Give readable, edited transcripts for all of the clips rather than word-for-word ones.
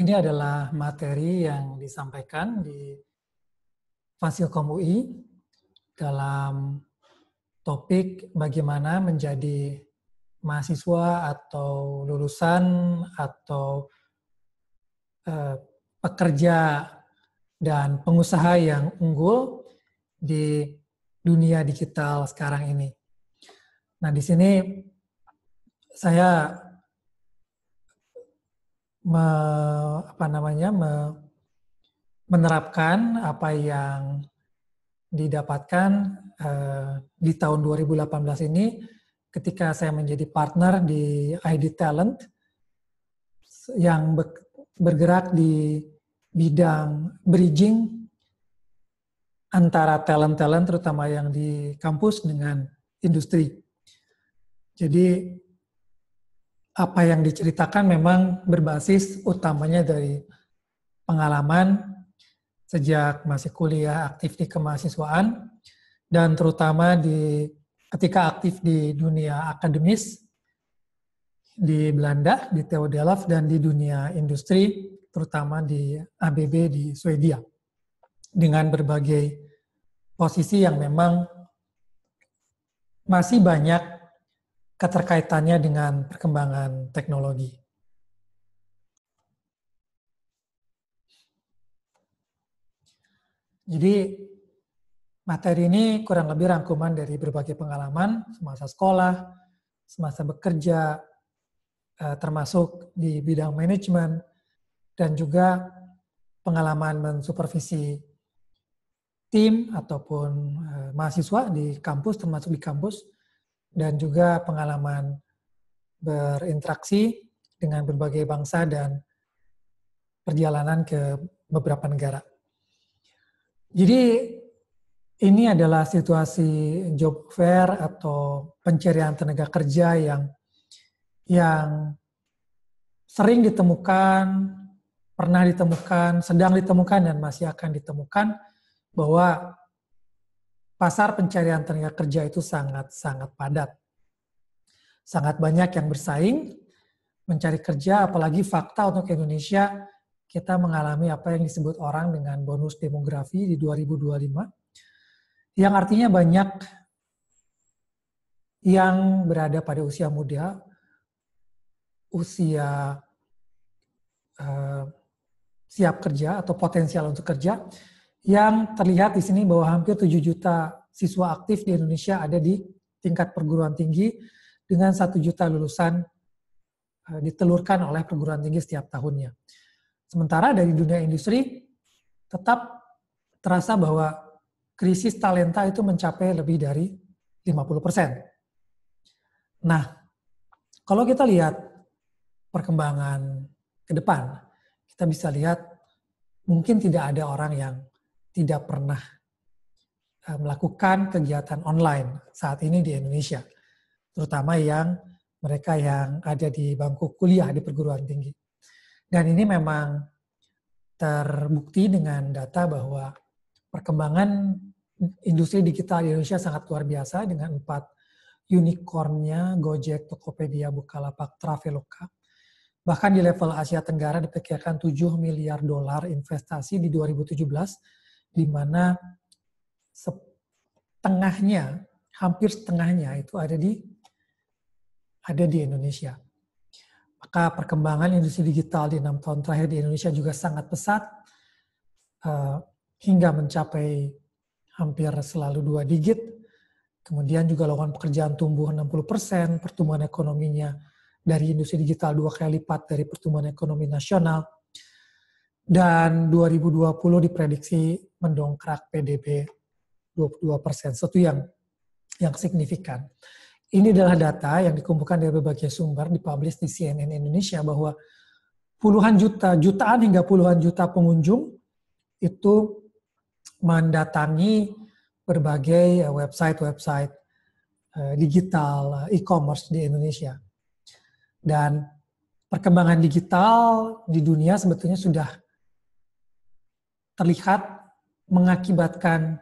Ini adalah materi yang disampaikan di Fasilkom UI dalam topik bagaimana menjadi mahasiswa atau lulusan atau pekerja dan pengusaha yang unggul di dunia digital sekarang ini. Nah, di sini saya menerapkan apa yang didapatkan di tahun 2018 ini ketika saya menjadi partner di ID Talent yang bergerak di bidang bridging antara talent-talent terutama yang di kampus dengan industri. Jadi apa yang diceritakan memang berbasis utamanya dari pengalaman sejak masih kuliah aktif di kemahasiswaan dan terutama ketika aktif di dunia akademis di Belanda, di TU Delft, dan di dunia industri, terutama di ABB di Swedia, dengan berbagai posisi yang memang masih banyak keterkaitannya dengan perkembangan teknologi. Jadi, materi ini kurang lebih rangkuman dari berbagai pengalaman semasa sekolah, semasa bekerja, termasuk di bidang manajemen, dan juga pengalaman mensupervisi tim ataupun mahasiswa di kampus, termasuk di kampus, dan juga pengalaman berinteraksi dengan berbagai bangsa dan perjalanan ke beberapa negara. Jadi ini adalah situasi job fair atau pencarian tenaga kerja yang sering ditemukan, pernah ditemukan, sedang ditemukan, dan masih akan ditemukan bahwa pasar pencarian tenaga kerja itu sangat padat. Sangat banyak yang bersaing mencari kerja, apalagi fakta untuk Indonesia, kita mengalami apa yang disebut orang dengan bonus demografi di 2025, yang artinya banyak yang berada pada usia muda, usia siap kerja atau potensial untuk kerja, yang terlihat di sini bahwa hampir 7 juta siswa aktif di Indonesia ada di tingkat perguruan tinggi dengan 1 juta lulusan ditelurkan oleh perguruan tinggi setiap tahunnya. Sementara dari dunia industri tetap terasa bahwa krisis talenta itu mencapai lebih dari 50%. Nah, kalau kita lihat perkembangan ke depan, kita bisa lihat mungkin tidak ada orang yang tidak pernah melakukan kegiatan online saat ini di Indonesia, terutama mereka yang ada di bangku kuliah di perguruan tinggi. Dan ini memang terbukti dengan data bahwa perkembangan industri digital di Indonesia sangat luar biasa dengan 4 unicorn-nya Gojek, Tokopedia, Bukalapak, Traveloka. Bahkan di level Asia Tenggara diperkirakan $7 miliar investasi di 2017, di mana hampir setengahnya itu ada di Indonesia. Maka perkembangan industri digital di 6 tahun terakhir di Indonesia juga sangat pesat, hingga mencapai hampir selalu 2 digit. Kemudian juga lowongan pekerjaan tumbuh 60%, pertumbuhan ekonominya dari industri digital 2 kali lipat dari pertumbuhan ekonomi nasional. Dan 2020 diprediksi mendongkrak PDB 22%, sesuatu yang signifikan. Ini adalah data yang dikumpulkan dari berbagai sumber, dipublish di CNN Indonesia, bahwa jutaan hingga puluhan juta pengunjung itu mendatangi berbagai website digital e-commerce di Indonesia. Dan perkembangan digital di dunia sebetulnya sudah terlihat mengakibatkan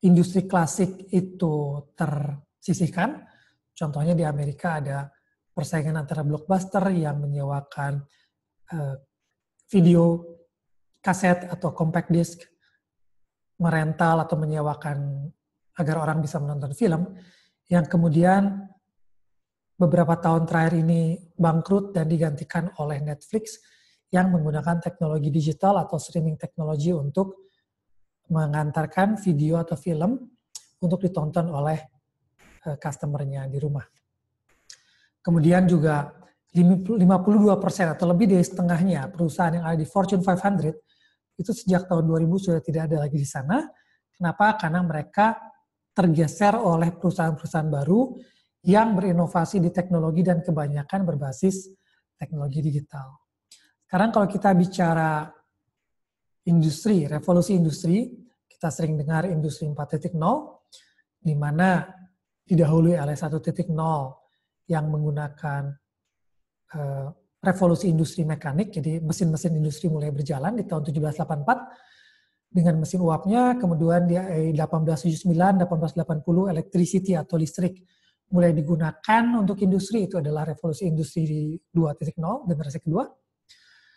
industri klasik itu tersisihkan. Contohnya di Amerika ada persaingan antara blockbuster yang menyewakan video kaset atau compact disc, merental atau menyewakan agar orang bisa menonton film, yang kemudian beberapa tahun terakhir ini bangkrut dan digantikan oleh Netflix yang menggunakan teknologi digital atau streaming teknologi untuk mengantarkan video atau film untuk ditonton oleh customer-nya di rumah. Kemudian juga 52% atau lebih dari setengahnya perusahaan yang ada di Fortune 500 itu sejak tahun 2000 sudah tidak ada lagi di sana. Kenapa? Karena mereka tergeser oleh perusahaan-perusahaan baru yang berinovasi di teknologi dan kebanyakan berbasis teknologi digital. Sekarang kalau kita bicara industri, revolusi industri, kita sering dengar industri 4.0, di mana didahului oleh 1.0 yang menggunakan revolusi industri mekanik, jadi mesin-mesin industri mulai berjalan di tahun 1784 dengan mesin uapnya, kemudian di 1879, 1880 electricity atau listrik mulai digunakan untuk industri, itu adalah revolusi industri 2.0, generasi kedua,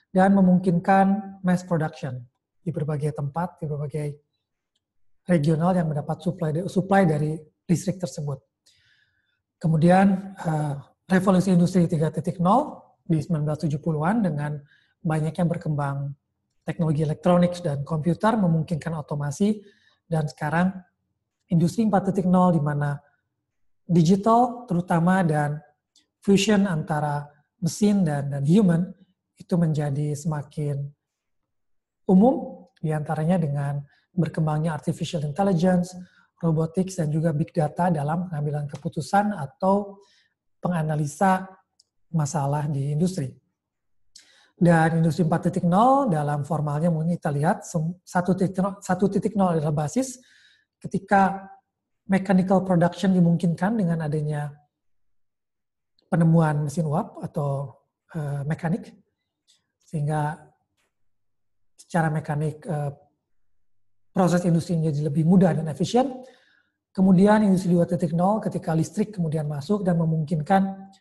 dan memungkinkan mass production di berbagai tempat, di berbagai regional yang mendapat supply dari listrik tersebut. Kemudian revolusi industri 3.0 di 1970-an dengan banyaknya berkembang teknologi elektronik dan komputer memungkinkan otomasi, dan sekarang industri 4.0 di mana digital terutama dan fusion antara mesin dan human itu menjadi semakin umum, diantaranya dengan berkembangnya artificial intelligence, robotics, dan juga big data dalam pengambilan keputusan atau penganalisa masalah di industri. Dan industri 4.0 dalam formalnya mungkin kita lihat 1.0 adalah basis ketika mechanical production dimungkinkan dengan adanya penemuan mesin uap atau mekanik, sehingga secara mekanik proses industri menjadi lebih mudah dan efisien. Kemudian industri 2.0 ketika listrik kemudian masuk dan memungkinkan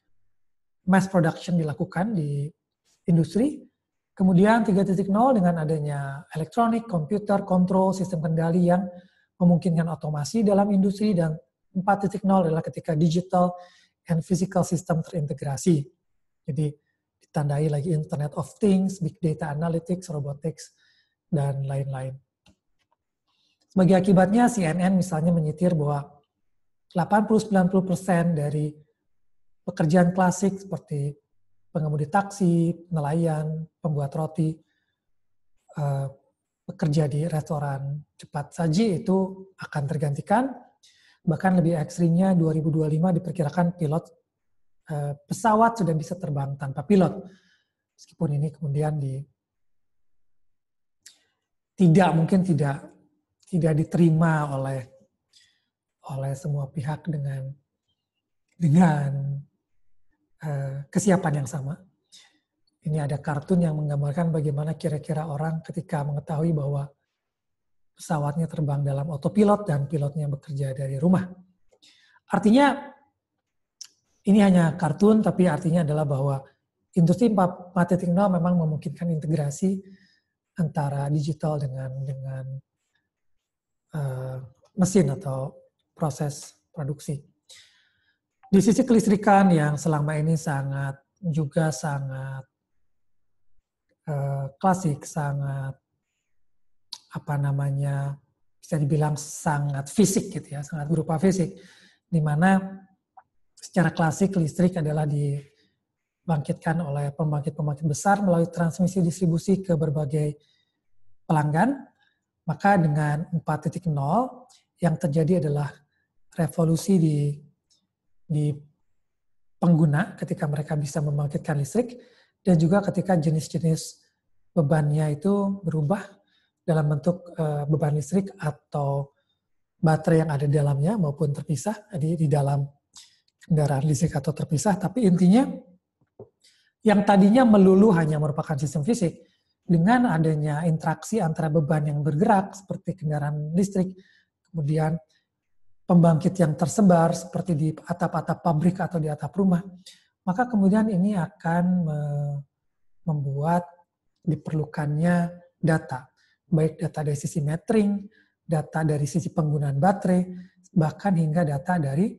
mass production dilakukan di industri. Kemudian 3.0 dengan adanya elektronik, komputer, kontrol, sistem kendali yang memungkinkan otomasi dalam industri, dan 4.0 adalah ketika digital and physical system terintegrasi. Jadi ditandai lagi Internet of Things, Big Data Analytics, Robotics, dan lain-lain. Sebagai akibatnya CNN misalnya menyitir bahwa 80-90% dari pekerjaan klasik seperti pengemudi taksi, nelayan, pembuat roti, bekerja di restoran cepat saji itu akan tergantikan. Bahkan lebih ekstrimnya 2025 diperkirakan pilot pesawat sudah bisa terbang tanpa pilot. Meskipun ini kemudian tidak diterima oleh semua pihak dengan kesiapan yang sama. Ini ada kartun yang menggambarkan bagaimana kira-kira orang ketika mengetahui bahwa pesawatnya terbang dalam autopilot dan pilotnya bekerja dari rumah. Artinya, ini hanya kartun, tapi artinya adalah bahwa industri 4.0 memang memungkinkan integrasi antara digital dengan mesin atau proses produksi. Di sisi kelistrikan yang selama ini sangat klasik, sangat bisa dibilang sangat fisik gitu ya, sangat berupa fisik, di mana secara klasik listrik adalah dibangkitkan oleh pembangkit-pembangkit besar melalui transmisi distribusi ke berbagai pelanggan. Maka dengan 4.0 yang terjadi adalah revolusi di pengguna ketika mereka bisa membangkitkan listrik, dan juga ketika jenis-jenis bebannya itu berubah dalam bentuk beban listrik atau baterai yang ada di dalamnya maupun terpisah di dalam kendaraan listrik atau terpisah. Tapi intinya yang tadinya melulu hanya merupakan sistem fisik, dengan adanya interaksi antara beban yang bergerak seperti kendaraan listrik, kemudian pembangkit yang tersebar seperti di atap-atap pabrik atau di atap rumah, maka kemudian ini akan membuat diperlukannya data. Baik data dari sisi metering, data dari sisi penggunaan baterai, bahkan hingga data dari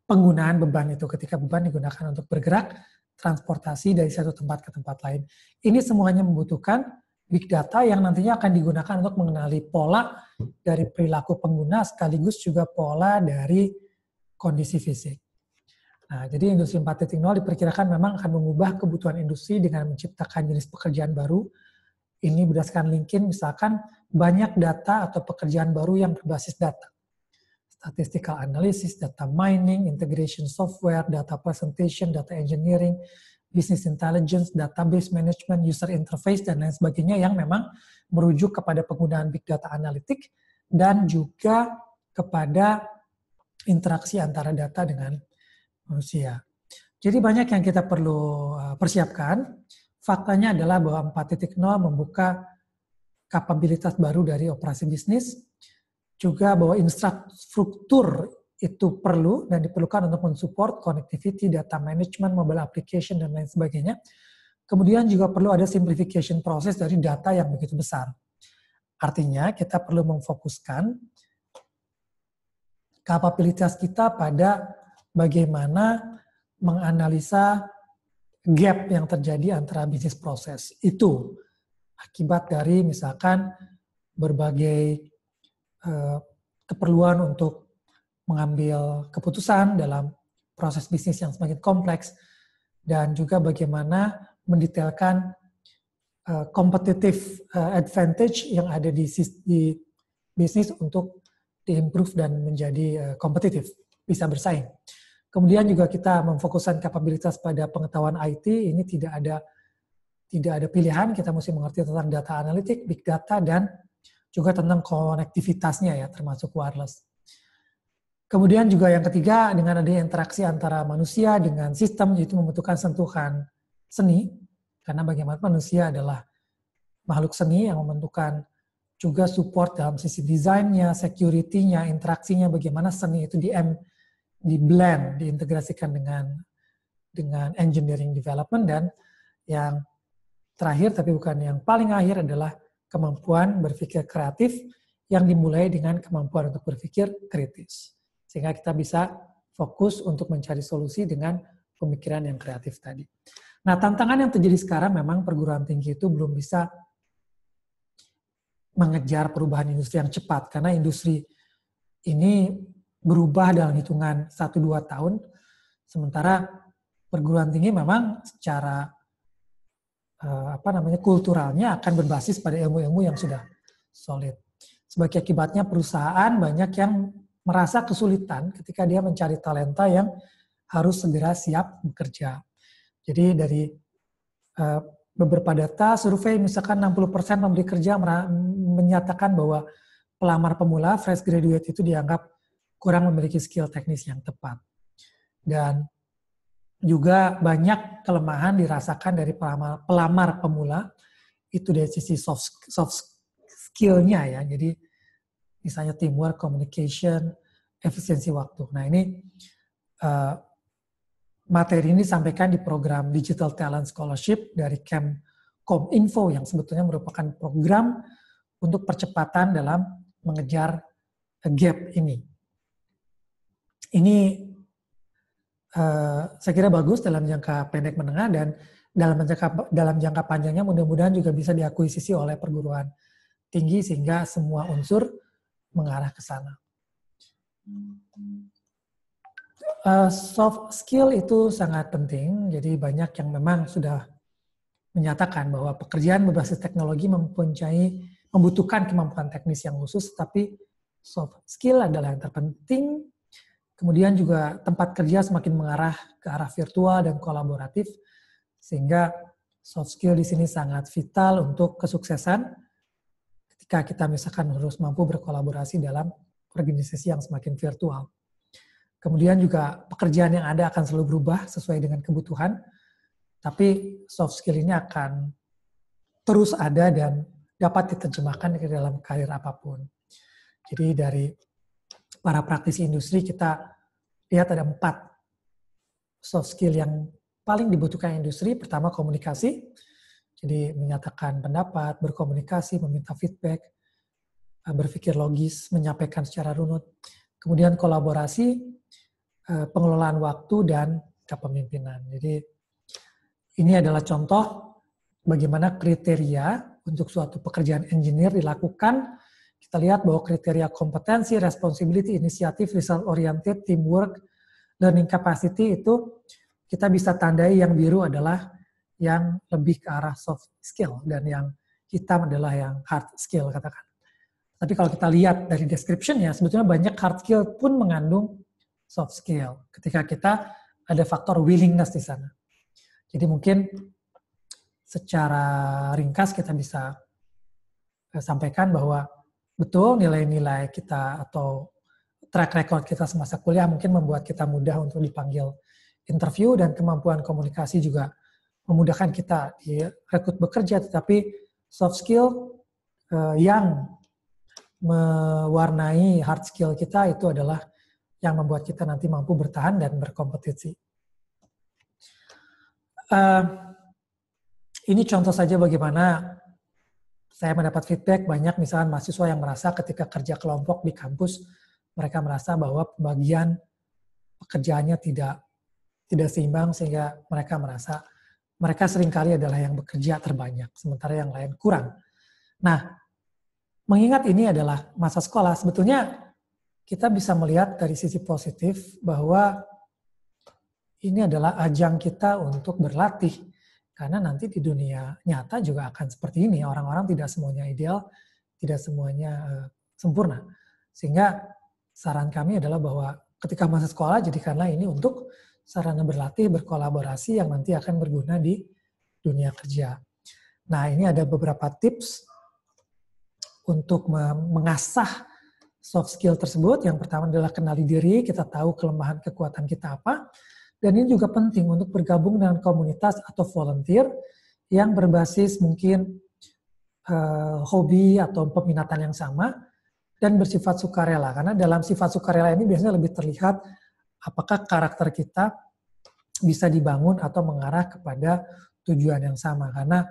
penggunaan beban itu ketika beban digunakan untuk bergerak, transportasi dari satu tempat ke tempat lain. Ini semuanya membutuhkan big data yang nantinya akan digunakan untuk mengenali pola dari perilaku pengguna sekaligus juga pola dari kondisi fisik. Nah, jadi industri 4.0 diperkirakan memang akan mengubah kebutuhan industri dengan menciptakan jenis pekerjaan baru. Ini berdasarkan LinkedIn, misalkan banyak data atau pekerjaan baru yang berbasis data. Statistical analysis, data mining, integration software, data presentation, data engineering, business intelligence, database management, user interface, dan lain sebagainya yang memang merujuk kepada penggunaan big data analitik dan juga kepada interaksi antara data dengan manusia. Jadi banyak yang kita perlu persiapkan. Faktanya adalah bahwa 4.0 membuka kapabilitas baru dari operasi bisnis, juga bahwa infrastruktur itu perlu dan diperlukan untuk mensupport connectivity, data management, mobile application, dan lain sebagainya. Kemudian juga perlu ada simplification proses dari data yang begitu besar. Artinya kita perlu memfokuskan kapabilitas kita pada bagaimana menganalisa gap yang terjadi antara bisnis proses. Itu akibat dari misalkan berbagai keperluan untuk mengambil keputusan dalam proses bisnis yang semakin kompleks, dan juga bagaimana mendetailkan competitive advantage yang ada di bisnis untuk di-improve dan menjadi kompetitif, bisa bersaing. Kemudian juga kita memfokuskan kapabilitas pada pengetahuan IT, ini tidak ada pilihan, kita mesti mengerti tentang data analitik, big data, dan juga tentang konektivitasnya ya, termasuk wireless. Kemudian juga yang ketiga, dengan adanya interaksi antara manusia dengan sistem, itu membutuhkan sentuhan seni, karena bagaimana manusia adalah makhluk seni yang membutuhkan juga support dalam sisi desainnya, security-nya, interaksinya, bagaimana seni itu di-blend, diintegrasikan dengan engineering development, dan yang terakhir tapi bukan yang paling akhir adalah kemampuan berpikir kreatif yang dimulai dengan kemampuan untuk berpikir kritis. Sehingga kita bisa fokus untuk mencari solusi dengan pemikiran yang kreatif tadi. Nah, tantangan yang terjadi sekarang memang perguruan tinggi itu belum bisa mengejar perubahan industri yang cepat, karena industri ini berubah dalam hitungan 1-2 tahun, sementara perguruan tinggi memang secara kulturalnya akan berbasis pada ilmu-ilmu yang sudah solid. Sebagai akibatnya perusahaan banyak yang merasa kesulitan ketika dia mencari talenta yang harus segera siap bekerja. Jadi dari beberapa data survei, misalkan 60% pemberi kerja menyatakan bahwa pelamar pemula, fresh graduate itu dianggap kurang memiliki skill teknis yang tepat. Dan juga banyak kelemahan dirasakan dari pelamar pemula, itu dari sisi soft skill-nya ya. Jadi misalnya teamwork, communication, efisiensi waktu. Nah ini materi ini disampaikan di program Digital Talent Scholarship dari Kominfo yang sebetulnya merupakan program untuk percepatan dalam mengejar gap ini. Ini saya kira bagus dalam jangka pendek menengah, dan dalam jangka panjangnya mudah-mudahan juga bisa diakuisisi oleh perguruan tinggi sehingga semua unsur mengarah ke sana. Soft skill itu sangat penting, jadi banyak yang memang sudah menyatakan bahwa pekerjaan berbasis teknologi membutuhkan kemampuan teknis yang khusus, tapi soft skill adalah yang terpenting. Kemudian juga tempat kerja semakin mengarah ke arah virtual dan kolaboratif, sehingga soft skill di sini sangat vital untuk kesuksesan ketika kita misalkan harus mampu berkolaborasi dalam organisasi yang semakin virtual. Kemudian juga pekerjaan yang ada akan selalu berubah sesuai dengan kebutuhan, tapi soft skill ini akan terus ada dan dapat diterjemahkan ke dalam karir apapun. Jadi dari para praktisi industri kita lihat ada 4 soft skill yang paling dibutuhkan industri, pertama komunikasi, jadi menyatakan pendapat, berkomunikasi, meminta feedback, berpikir logis, menyampaikan secara runut. Kemudian kolaborasi, pengelolaan waktu, dan kepemimpinan. Jadi ini adalah contoh bagaimana kriteria untuk suatu pekerjaan engineer dilakukan. Kita lihat bahwa kriteria kompetensi, responsibility, inisiatif, result oriented, teamwork, learning capacity itu kita bisa tandai yang biru adalah yang lebih ke arah soft skill dan yang hitam adalah yang hard skill katakan. Tapi kalau kita lihat dari description-nya, sebetulnya banyak hard skill pun mengandung soft skill. Ketika kita ada faktor willingness di sana. Jadi mungkin secara ringkas kita bisa sampaikan bahwa betul nilai-nilai kita atau track record kita semasa kuliah mungkin membuat kita mudah untuk dipanggil interview dan kemampuan komunikasi juga memudahkan kita direkrut bekerja, tetapi soft skill yang mewarnai hard skill kita itu adalah yang membuat kita nanti mampu bertahan dan berkompetisi. Ini contoh saja bagaimana saya mendapat feedback banyak misalnya mahasiswa yang merasa ketika kerja kelompok di kampus mereka merasa bahwa pembagian pekerjaannya tidak seimbang sehingga mereka merasa mereka seringkali adalah yang bekerja terbanyak sementara yang lain kurang. Nah, mengingat ini adalah masa sekolah, sebetulnya kita bisa melihat dari sisi positif bahwa ini adalah ajang kita untuk berlatih. Karena nanti di dunia nyata juga akan seperti ini. Orang-orang tidak semuanya ideal, tidak semuanya sempurna. Sehingga saran kami adalah bahwa ketika masa sekolah, jadikanlah ini untuk sarana berlatih, berkolaborasi yang nanti akan berguna di dunia kerja. Nah, ini ada beberapa tips untuk mengasah soft skill tersebut. Yang pertama adalah kenali diri, kita tahu kelemahan kekuatan kita apa. Dan ini juga penting untuk bergabung dengan komunitas atau volunteer yang berbasis mungkin hobi atau peminatan yang sama dan bersifat sukarela. Karena dalam sifat sukarela ini biasanya lebih terlihat apakah karakter kita bisa dibangun atau mengarah kepada tujuan yang sama. Karena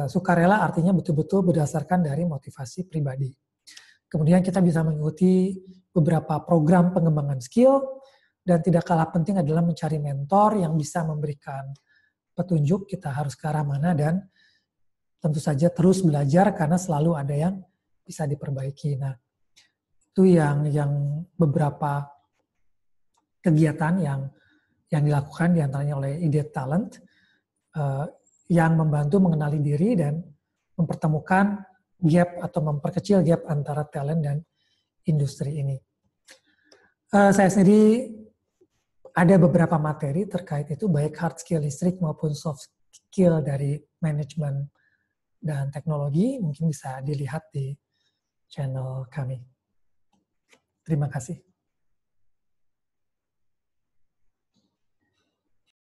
sukarela artinya betul-betul berdasarkan dari motivasi pribadi. Kemudian kita bisa mengikuti beberapa program pengembangan skill, dan tidak kalah penting adalah mencari mentor yang bisa memberikan petunjuk kita harus ke arah mana, dan tentu saja terus belajar karena selalu ada yang bisa diperbaiki. Nah, itu yang beberapa kegiatan yang dilakukan diantaranya oleh Ide Talent yang membantu mengenali diri dan mempertemukan gap atau memperkecil gap antara talent dan industri ini. Saya sendiri ada beberapa materi terkait itu, baik hard skill listrik maupun soft skill dari manajemen dan teknologi, mungkin bisa dilihat di channel kami. Terima kasih.